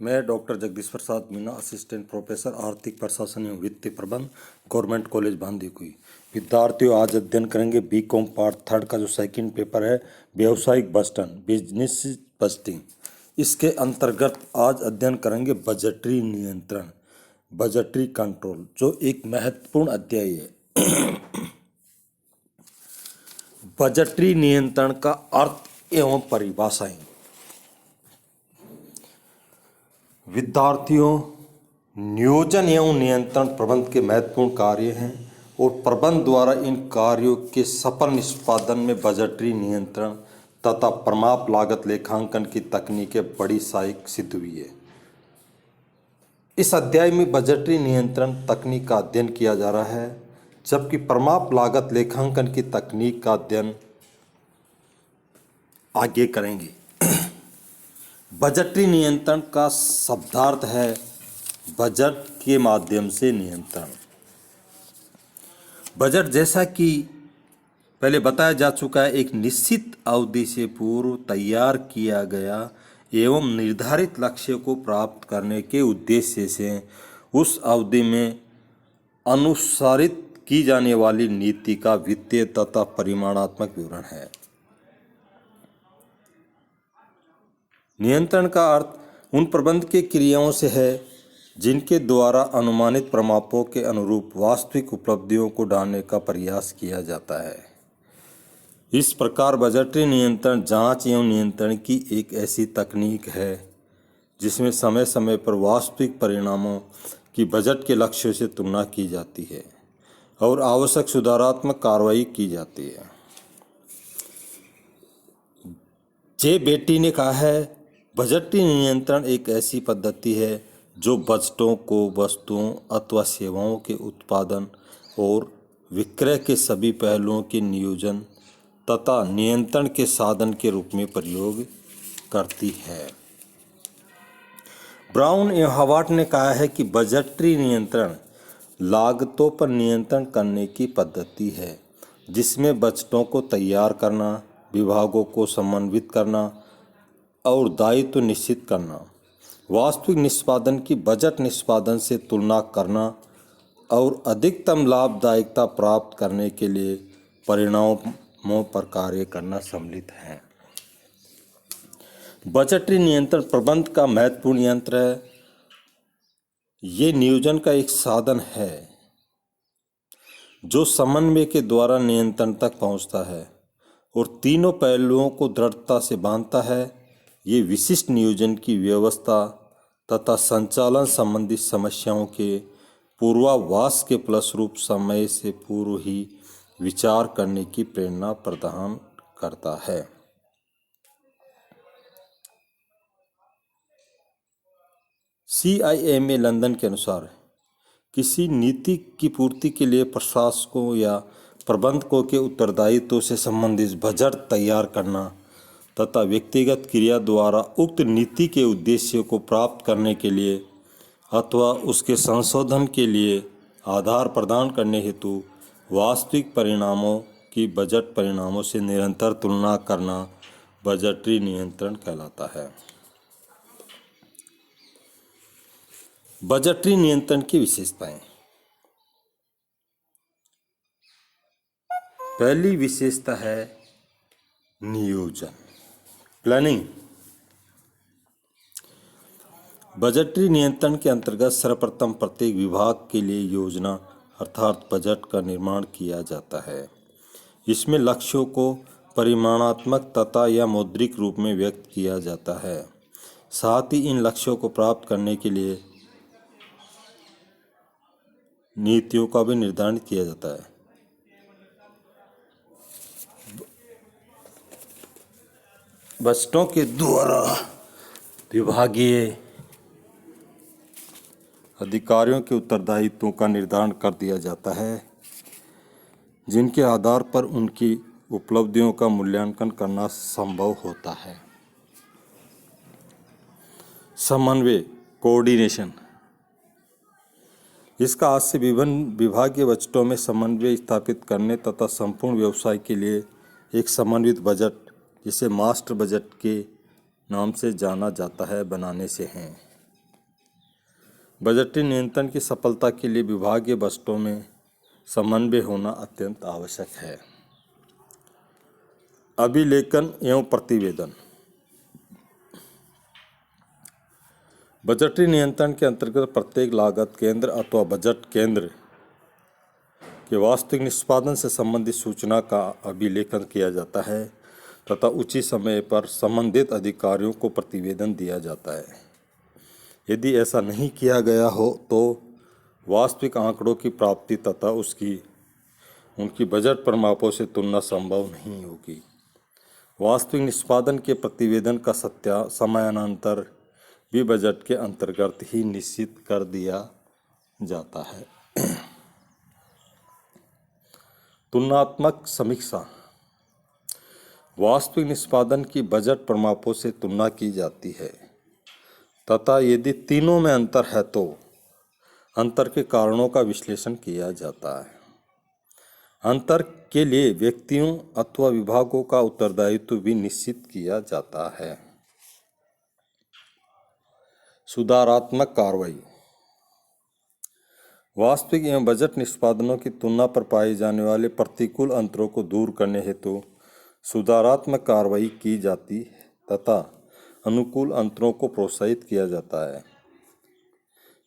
मैं doctor Jagdish Prasad Meena, assistant professor आर्थिक प्रशासन एवं वित्तीय प्रबंध, गवर्नमेंट कॉलेज बांदीकुई। विद्यार्थियों, आज अध्ययन करेंगे बीकॉम पार्ट 3 का जो सेकंड पेपर है, व्यावसायिक बजटिंग, बिजनेस बजटिंग। इसके अंतर्गत आज अध्ययन करेंगे बजटरी नियंत्रण, बजटरी कंट्रोल, जो एक महत्वपूर्ण अध्याय है। बजटरी नियंत्रण का अर्थ एवं परिभाषाएं। विद्यार्थियों, नियोजन एवं नियंत्रण प्रबंध के महत्वपूर्ण कार्य हैं और प्रबंध द्वारा इन कार्यों के सफल निष्पादन में बजटरी नियंत्रण तथा प्रमाप लागत लेखांकन की तकनीकें बड़ी सहायक सिद्ध हुई है। इस अध्याय में बजटरी नियंत्रण तकनीक का अध्ययन किया जा रहा है, जबकि प्रमाप लागत लेखांकन की तकनीक का अध्ययन आगे करेंगे। बजटरी नियंत्रण का शब्दार्थ है बजट के माध्यम से नियंत्रण। बजट, जैसा कि पहले बताया जा चुका है, एक निश्चित अवधि से पूर्व तैयार किया गया एवं निर्धारित लक्ष्य को प्राप्त करने के उद्देश्य से उस अवधि में अनुसारित की जाने वाली नीति का वित्तीय तथा परिमाणात्मक विवरण है। नियंत्रण का अर्थ उन प्रबंध के क्रियाओं से है जिनके द्वारा अनुमानित प्रमापों के अनुरूप वास्तविक उपलब्धियों को ढालने का प्रयास किया जाता है। इस प्रकार बजटरी नियंत्रण जांच एवं नियंत्रण की एक ऐसी तकनीक है जिसमें समय समय पर वास्तविक परिणामों की बजट के लक्ष्यों से तुलना की जाती है और आवश्यक सुधारात्मक कार्रवाई की जाती है। जे बेटी ने कहा है, बजटरी नियंत्रण एक ऐसी पद्धति है जो बजटों को वस्तुओं अथवा सेवाओं के उत्पादन और विक्रय के सभी पहलुओं के नियोजन तथा नियंत्रण के साधन के रूप में प्रयोग करती है। ब्राउन एवं हवार्ट ने कहा है कि बजटरी नियंत्रण लागतों पर नियंत्रण करने की पद्धति है जिसमें बजटों को तैयार करना, विभागों को समन्वित करना और दायित्व निश्चित करना, वास्तविक निष्पादन की बजट निष्पादन से तुलना करना और अधिकतम लाभदायकता प्राप्त करने के लिए परिणामों पर कार्य करना सम्मिलित है। बजटरी नियंत्रण प्रबंध का महत्वपूर्ण यंत्र है। ये नियोजन का एक साधन है जो समन्वय के द्वारा नियंत्रण तक पहुंचता है और तीनों पहलुओं को दृढ़ता से बांधता है। ये विशिष्ट नियोजन की व्यवस्था तथा संचालन संबंधी समस्याओं के पूर्वाभास के फलस्वरूप समय से पूर्व ही विचार करने की प्रेरणा प्रदान करता है। CIMA लंदन के अनुसार किसी नीति की पूर्ति के लिए प्रशासकों या प्रबंधकों के उत्तरदायित्व से संबंधित बजट तैयार करना तथा व्यक्तिगत क्रिया द्वारा उक्त नीति के उद्देश्य को प्राप्त करने के लिए अथवा उसके संशोधन के लिए आधार प्रदान करने हेतु वास्तविक परिणामों की बजट परिणामों से निरंतर तुलना करना बजटरी नियंत्रण कहलाता है। बजटरी नियंत्रण की विशेषताएं। पहली विशेषता है नियोजन, प्लानिंग। बजटरी नियंत्रण के अंतर्गत सर्वप्रथम प्रत्येक विभाग के लिए योजना अर्थात बजट का निर्माण किया जाता है। इसमें लक्ष्यों को परिमाणात्मक तथा या मौद्रिक रूप में व्यक्त किया जाता है। साथ ही इन लक्ष्यों को प्राप्त करने के लिए नीतियों का भी निर्धारण किया जाता है। बजटों के द्वारा विभागीय अधिकारियों के उत्तरदायित्वों का निर्धारण कर दिया जाता है, जिनके आधार पर उनकी उपलब्धियों का मूल्यांकन करना संभव होता है। समन्वय, कोऑर्डिनेशन। इसका आज से विभिन्न विभागीय बजटों में समन्वय स्थापित करने तथा संपूर्ण व्यवसाय के लिए एक समन्वित बजट, जिसे मास्टर बजट के नाम से जाना जाता है, बनाने से हैं। बजटीय नियंत्रण की सफलता के लिए विभागीय बजटों में समन्वय होना अत्यंत आवश्यक है। अभिलेखन एवं प्रतिवेदन। बजटीय नियंत्रण के अंतर्गत प्रत्येक लागत केंद्र अथवा बजट केंद्र के वास्तविक निष्पादन से संबंधित सूचना का अभिलेखन किया जाता है तथा उचित समय पर संबंधित अधिकारियों को प्रतिवेदन दिया जाता है। यदि ऐसा नहीं किया गया हो तो वास्तविक आंकड़ों की प्राप्ति तथा उनकी बजट प्रमापों से तुलना संभव नहीं होगी। वास्तविक निष्पादन के प्रतिवेदन का समयानंतर भी बजट के अंतर्गत ही निश्चित कर दिया जाता है। तुलनात्मक समीक्षा। वास्तविक निष्पादन की बजट प्रमापों से तुलना की जाती है तथा यदि तीनों में अंतर है तो अंतर के कारणों का विश्लेषण किया जाता है। अंतर के लिए व्यक्तियों अथवा विभागों का उत्तरदायित्व भी निश्चित किया जाता है। सुधारात्मक कार्रवाई। वास्तविक एवं बजट निष्पादनों की तुलना पर पाए जाने वाले प्रतिकूल अंतरों को दूर करने हेतु सुधारात्मक कार्रवाई की जाती तथा अनुकूल अंतरों को प्रोत्साहित किया जाता है।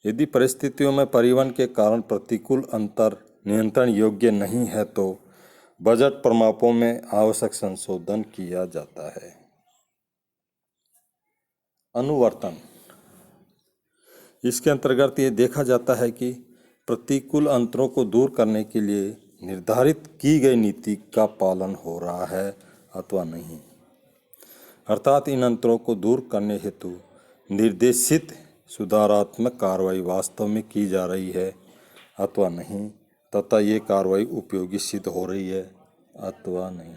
यदि परिस्थितियों में परिवहन के कारण प्रतिकूल अंतर नियंत्रण योग्य नहीं है तो बजट प्रमापों में आवश्यक संशोधन किया जाता है। अनुवर्तन। इसके अंतर्गत ये देखा जाता है कि प्रतिकूल अंतरों को दूर करने के लिए निर्धारित की गई नीति का पालन हो रहा है अथवा नहीं, अर्थात इन अंतरों को दूर करने हेतु निर्देशित सुधारात्मक कार्रवाई वास्तव में की जा रही है अथवा नहीं तथा ये कार्रवाई उपयोगी सिद्ध हो रही है अथवा नहीं।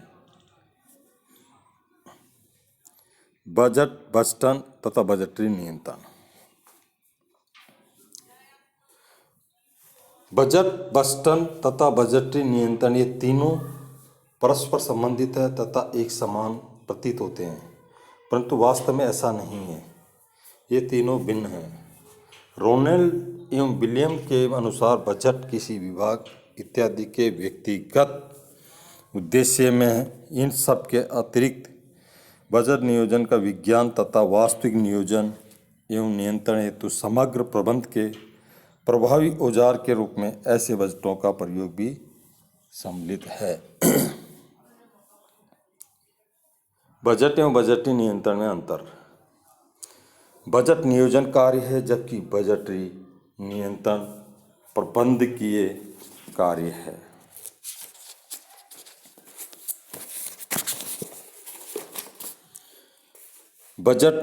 बजटन तथा बजटीय नियंत्रण। बजटन तथा बजटीय नियंत्रण ये तीनों परस्पर संबंधित है तथा एक समान प्रतीत होते हैं, परंतु वास्तव में ऐसा नहीं है। ये तीनों भिन्न हैं। रोनेल एवं विलियम के अनुसार बजट किसी विभाग इत्यादि के व्यक्तिगत उद्देश्य में इन सब के अतिरिक्त बजट नियोजन का विज्ञान तथा वास्तविक नियोजन एवं नियंत्रण हेतु समग्र प्रबंध के प्रभावी औजार के रूप में ऐसे बजटों का प्रयोग भी सम्मिलित है। बजट एवं बजटीय नियंत्रण में अंतर। बजट नियोजन कार्य है जबकि बजटीय नियंत्रण प्रबंधकीय कार्य है। बजट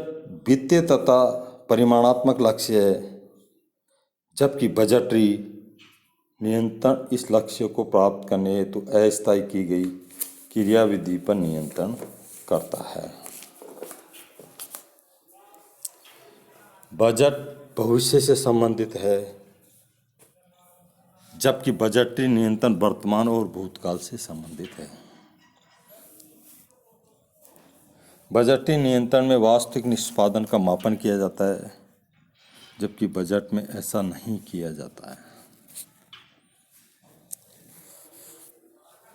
वित्तीय तथा परिमाणात्मक लक्ष्य है जबकि बजटीय नियंत्रण इस लक्ष्य को प्राप्त करने हेतु अस्थायी की गई क्रियाविधि पर नियंत्रण करता है। बजट भविष्य से संबंधित है जबकि बजटीय नियंत्रण वर्तमान और भूतकाल से संबंधित है। बजटीय नियंत्रण में वास्तविक निष्पादन का मापन किया जाता है जबकि बजट में ऐसा नहीं किया जाता है।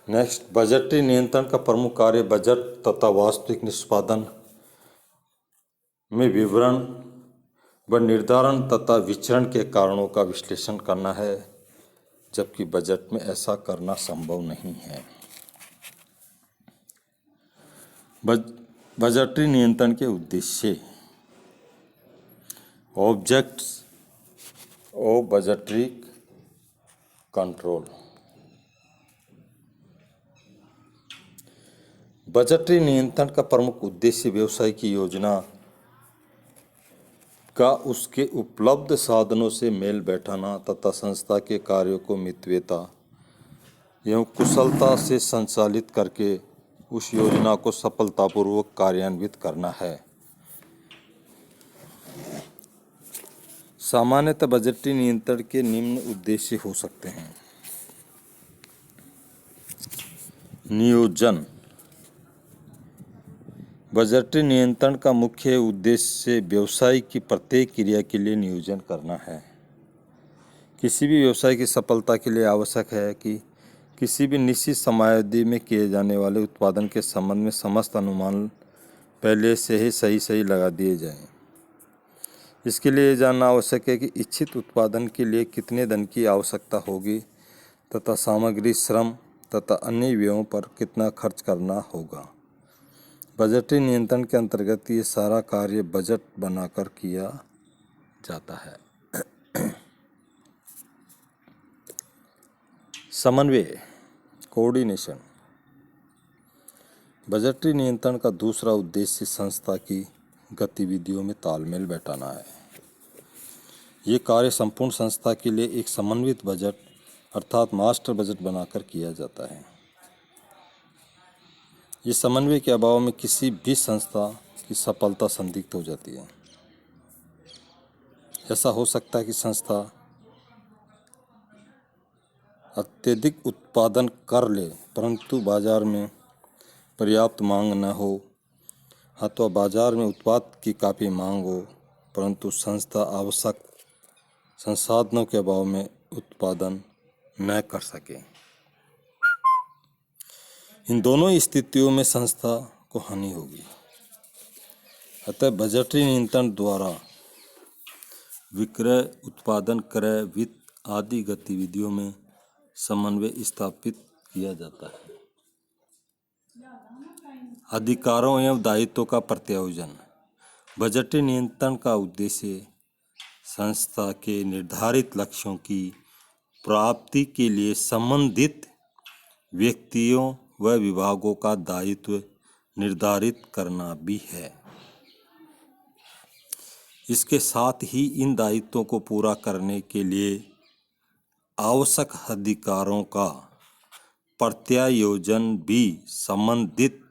नेक्स्ट, बजटीय नियंत्रण का प्रमुख कार्य बजट तथा वास्तविक निष्पादन में विवरण व निर्धारण तथा विचरण के कारणों का विश्लेषण करना है जबकि बजट में ऐसा करना संभव नहीं है। बजटीय नियंत्रण के उद्देश्य। Objects of budgetary control. बजटीय नियंत्रण का प्रमुख उद्देश्य व्यवसाय की योजना का उसके उपलब्ध साधनों से मेल बैठाना तथा संस्था के कार्यों को मितव्ययता एवं कुशलता से संचालित करके उस योजना को सफलतापूर्वक कार्यान्वित करना है। सामान्यतः बजटीय नियंत्रण के निम्न उद्देश्य हो सकते हैं। नियोजन। बजटीय नियंत्रण का मुख्य उद्देश्य व्यवसाय की प्रत्येक क्रिया के लिए नियोजन करना है। किसी भी व्यवसाय की सफलता के लिए आवश्यक है कि किसी भी निश्चित समयावधि में किए जाने वाले उत्पादन के संबंध में समस्त अनुमान पहले से ही सही लगा दिए जाएं। इसके लिए ये जानना आवश्यक है कि इच्छित उत्पादन के लिए कितने धन की आवश्यकता होगी तथा सामग्री, श्रम तथा अन्य व्ययों पर कितना खर्च करना होगा। बजटीय नियंत्रण के अंतर्गत ये सारा कार्य बजट बनाकर किया जाता है। समन्वय, कोऑर्डिनेशन। बजटीय नियंत्रण का दूसरा उद्देश्य संस्था की गतिविधियों में तालमेल बैठाना है। ये कार्य संपूर्ण संस्था के लिए एक समन्वित बजट अर्थात मास्टर बजट बनाकर किया जाता है। ये समन्वय के अभाव में किसी भी संस्था की सफलता संदिग्ध हो जाती है। ऐसा हो सकता है कि संस्था अत्यधिक उत्पादन कर ले परंतु बाजार में पर्याप्त मांग न हो, अथवा बाजार में उत्पाद की काफ़ी मांग हो परंतु संस्था आवश्यक संसाधनों के अभाव में उत्पादन न कर सके। इन दोनों स्थितियों में संस्था को हानि होगी। अतः बजटीय नियंत्रण द्वारा विक्रय, उत्पादन, क्रय, वित्त आदि गतिविधियों में समन्वय स्थापित किया जाता है। अधिकारों एवं दायित्वों का प्रत्यायोजन। बजटीय नियंत्रण का उद्देश्य संस्था के निर्धारित लक्ष्यों की प्राप्ति के लिए संबंधित व्यक्तियों व विभागों का दायित्व निर्धारित करना भी है। इसके साथ ही इन दायित्वों को पूरा करने के लिए आवश्यक अधिकारों का प्रत्यायोजन भी संबंधित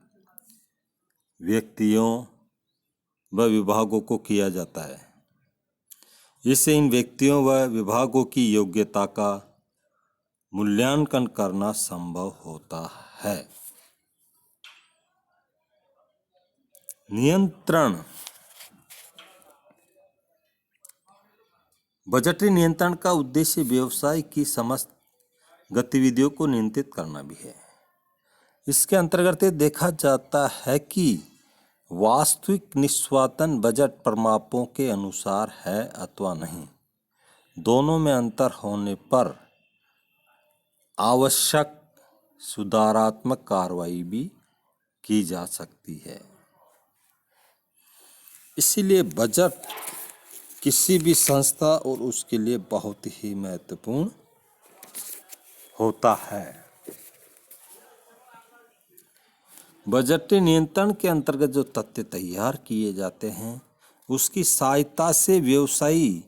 व्यक्तियों व विभागों को किया जाता है। इससे इन व्यक्तियों व विभागों की योग्यता का मूल्यांकन करना संभव होता है। नियंत्रण। बजटीय नियंत्रण का उद्देश्य व्यवसाय की समस्त गतिविधियों को नियंत्रित करना भी है। इसके अंतर्गत देखा जाता है कि वास्तविक निष्पादन बजट प्रमापों के अनुसार है अथवा नहीं। दोनों में अंतर होने पर आवश्यक सुधारात्मक कार्रवाई भी की जा सकती है। इसीलिए बजट किसी भी संस्था और उसके लिए बहुत ही महत्वपूर्ण होता है। बजटीय नियंत्रण के अंतर्गत जो तथ्य तैयार किए जाते हैं उसकी सहायता से व्यवसायी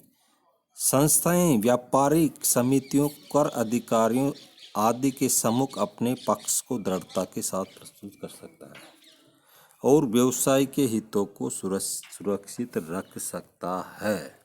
संस्थाएं, व्यापारिक समितियों, कर अधिकारियों आदि के सम्मुख अपने पक्ष को दृढ़ता के साथ प्रस्तुत कर सकता है और व्यवसाय के हितों को सुरक्षित रख सकता है।